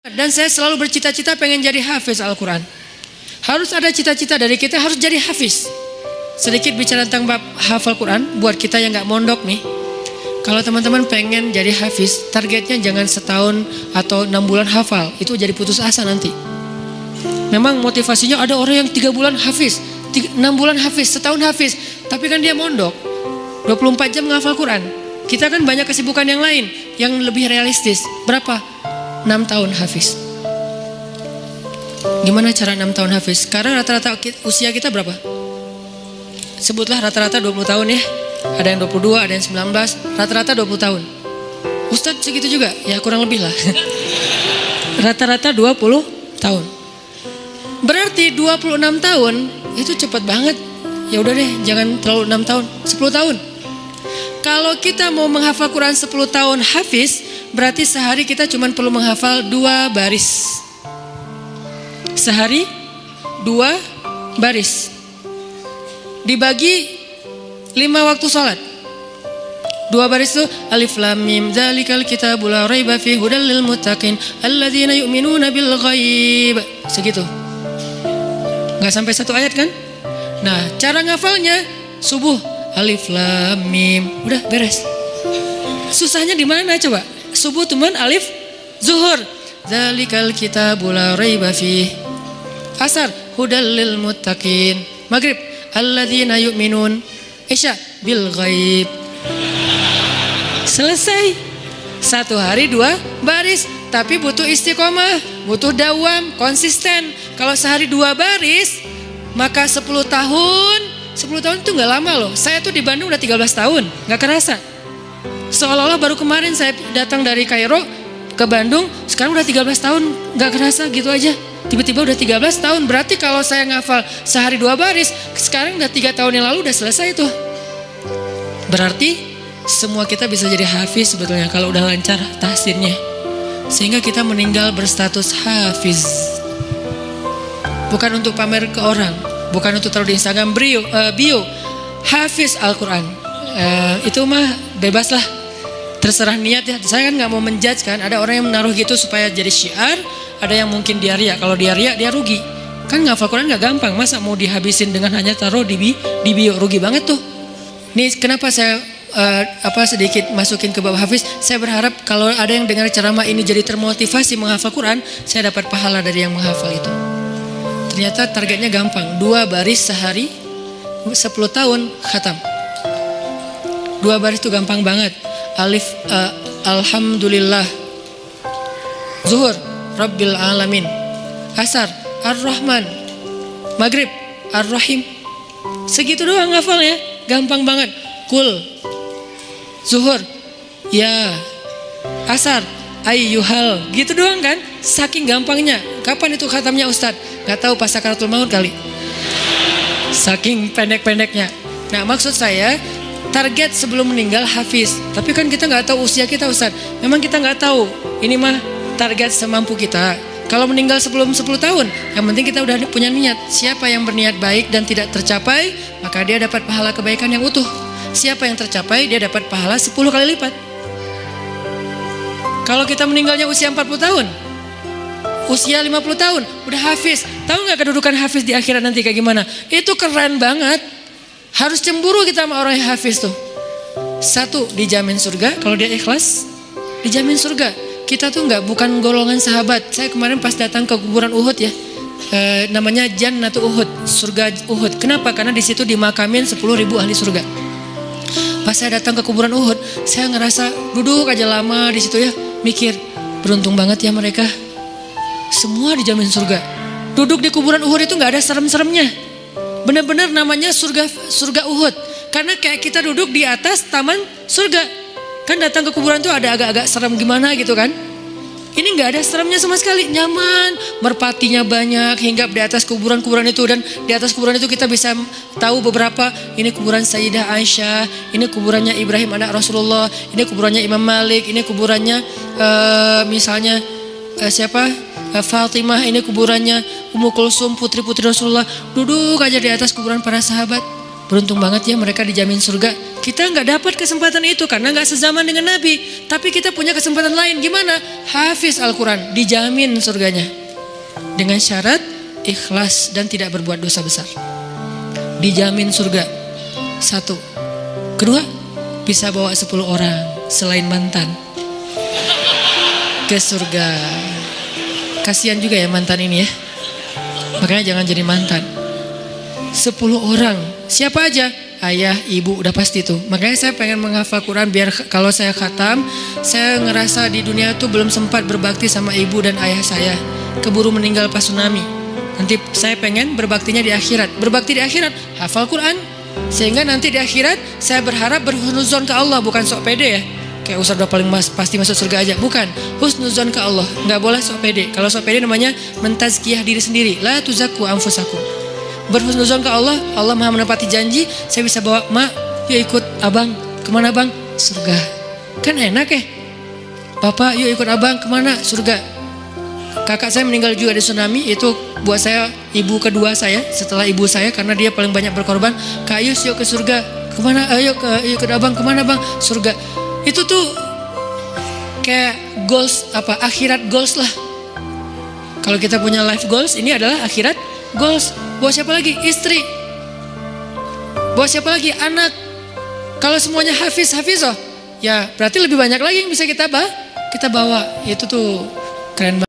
Dan saya selalu bercita-cita pengen jadi hafiz Al-Quran. Harus ada cita-cita dari kita, harus jadi hafiz. Sedikit bicara tentang bab hafal Quran, buat kita yang gak mondok nih. Kalau teman-teman pengen jadi hafiz, targetnya jangan setahun atau 6 bulan hafal. Itu jadi putus asa nanti. Memang motivasinya ada orang yang 3 bulan hafiz, 6 bulan hafiz, setahun hafiz. Tapi kan dia mondok, 24 jam menghafal Quran. Kita kan banyak kesibukan yang lain, yang lebih realistis. Berapa? 6 tahun hafiz. Gimana cara 6 tahun hafiz? Sekarang rata-rata usia kita berapa? Sebutlah rata-rata 20 tahun ya. Ada yang 22, ada yang 19. Rata-rata 20 tahun. Ustadz segitu juga? Ya kurang lebih lah. Rata-rata 20 tahun. Berarti 26 tahun itu cepat banget. Ya udah deh, jangan terlalu 6 tahun, 10 tahun. Kalau kita mau menghafal Quran 10 tahun hafiz, berarti sehari kita cuma perlu menghafal 2 baris. Sehari 2 baris. Dibagi 5 waktu sholat. 2 baris itu alif lam mim dzalikal kitabul la raiba fihi hudal lil muttaqin alladzina yu'minuna bil ghaib. Segitu. Enggak sampai 1 ayat kan? Nah, cara ngafalnya subuh alif lam mim, udah beres. Susahnya di mana coba? Subuh teman alif, zuhur dzalikal kitabul la raiba fihi, asar hudal lil muttaqin, maghrib alladzina yu'minun, isya bil ghaib. Selesai. 1 hari 2 baris, tapi butuh istiqomah, butuh dawam, konsisten. Kalau sehari 2 baris, maka 10 tahun. 10 tahun itu gak lama loh. Saya tuh di Bandung udah 13 tahun, gak kerasa. Seolah-olah baru kemarin saya datang dari Kairo ke Bandung, sekarang udah 13 tahun, gak kerasa gitu aja. Tiba-tiba udah 13 tahun, berarti kalau saya ngafal sehari 2 baris, sekarang udah 3 tahun yang lalu udah selesai tuh. Berarti semua kita bisa jadi hafiz sebetulnya kalau udah lancar tahsinnya. Sehingga kita meninggal berstatus hafiz. Bukan untuk pamer ke orang, bukan untuk taruh di Instagram bio hafiz Al-Quran. Itu mah bebas lah, terserah niat ya. Saya kan gak mau menjudge kan. Ada orang yang menaruh gitu supaya jadi syiar, ada yang mungkin dia riak. Kalau dia riak dia rugi. Kan ngafal Quran gak gampang. Masa mau dihabisin dengan hanya taruh di bio, rugi banget tuh. Nih kenapa saya sedikit masukin ke bab hafiz. Saya berharap kalau ada yang dengar ceramah ini jadi termotivasi menghafal Quran, saya dapat pahala dari yang menghafal itu. Ternyata targetnya gampang, 2 baris sehari, 10 tahun khatam. 2 baris itu gampang banget. Alif alhamdulillah, zuhur rabbil alamin, asar ar-rahman, maghrib ar-rahim. Segitu doang ngafalnya, gampang banget. Kul, zuhur ya, asar ayyuhal, gitu doang kan. Saking gampangnya. Kapan itu khatamnya Ustadz? Gak tahu, pas sakaratul maut kali. Saking pendek-pendeknya. Nah maksud saya, target sebelum meninggal hafiz. Tapi kan kita gak tahu usia kita Ustadz. Memang kita gak tahu. Ini mah target semampu kita. Kalau meninggal sebelum 10 tahun, yang penting kita udah punya niat. Siapa yang berniat baik dan tidak tercapai, maka dia dapat pahala kebaikan yang utuh. Siapa yang tercapai, dia dapat pahala 10 kali lipat. Kalau kita meninggalnya usia 40 tahun, usia 50 tahun, udah hafiz. Tahu gak kedudukan hafiz di akhirat nanti kayak gimana? Itu keren banget. Harus cemburu kita sama orang yang hafiz tuh. 1, dijamin surga. Kalau dia ikhlas, dijamin surga. Kita tuh bukan golongan sahabat. Saya kemarin pas datang ke kuburan Uhud ya, namanya Jannatu Uhud, surga Uhud. Kenapa? Karena di situ dimakamin 10.000 ahli surga. Pas saya datang ke kuburan Uhud, saya ngerasa duduk aja lama di situ ya, mikir beruntung banget ya mereka. Semua dijamin surga. Duduk di kuburan Uhud itu nggak ada serem-seremnya. Benar-benar namanya surga Uhud. Karena kayak kita duduk di atas taman surga. Kan datang ke kuburan tuh ada agak-agak serem gimana gitu kan. Ini nggak ada seremnya sama sekali, nyaman, merpatinya banyak, hinggap di atas kuburan-kuburan itu. Dan di atas kuburan itu kita bisa tahu beberapa, ini kuburan Sayyidah Aisyah, ini kuburannya Ibrahim anak Rasulullah, ini kuburannya Imam Malik, ini kuburannya misalnya Fatimah, ini kuburannya Ummu Kulsum, putri-putri Rasulullah. Duduk aja di atas kuburan para sahabat, Beruntung banget ya mereka dijamin surga. Kita nggak dapat kesempatan itu karena nggak sezaman dengan Nabi. Tapi kita punya kesempatan lain. Gimana? Hafiz Al-Quran, dijamin surganya. Dengan syarat ikhlas dan tidak berbuat dosa besar. Dijamin surga. 1. Kedua, bisa bawa 10 orang selain mantan ke surga. Kasihan juga ya mantan ini ya. Makanya jangan jadi mantan. 10 orang. Siapa aja? Ayah, ibu, udah pasti tuh. Makanya saya pengen menghafal Quran biar kalau saya khatam, saya ngerasa di dunia tuh belum sempat berbakti sama ibu dan ayah saya. Keburu meninggal pas tsunami. Nanti saya pengen berbaktinya di akhirat. Berbakti di akhirat, hafal Quran. Sehingga nanti di akhirat saya berharap berhusnuzon ke Allah, bukan sok pede ya. Kayak Ustaz udah paling pasti masuk surga aja. Bukan, husnuzon ke Allah. Nggak boleh sok pede. Kalau sok pede namanya mentazkiyah diri sendiri. La tuzakku anfusakum. Berhusnuzon ke Allah, Allah maha menepati janji. Saya bisa bawa, mak, yuk ikut abang. Kemana bang? Surga. Kan enak ya. Bapak, yuk ikut abang. Kemana? Surga. Kakak saya meninggal juga di tsunami. Itu buat saya ibu kedua saya setelah ibu saya, karena dia paling banyak berkorban. Kak Yus, yuk ke surga. Kemana? Ayo ke abang. Kemana bang? Surga. Itu tuh kayak goals, akhirat goals lah. Kalau kita punya life goals, ini adalah akhirat goals. Buat siapa lagi? Istri. Buat siapa lagi? Anak. Kalau semuanya hafiz oh, ya berarti lebih banyak lagi yang bisa kita bawa. Itu tuh keren banget.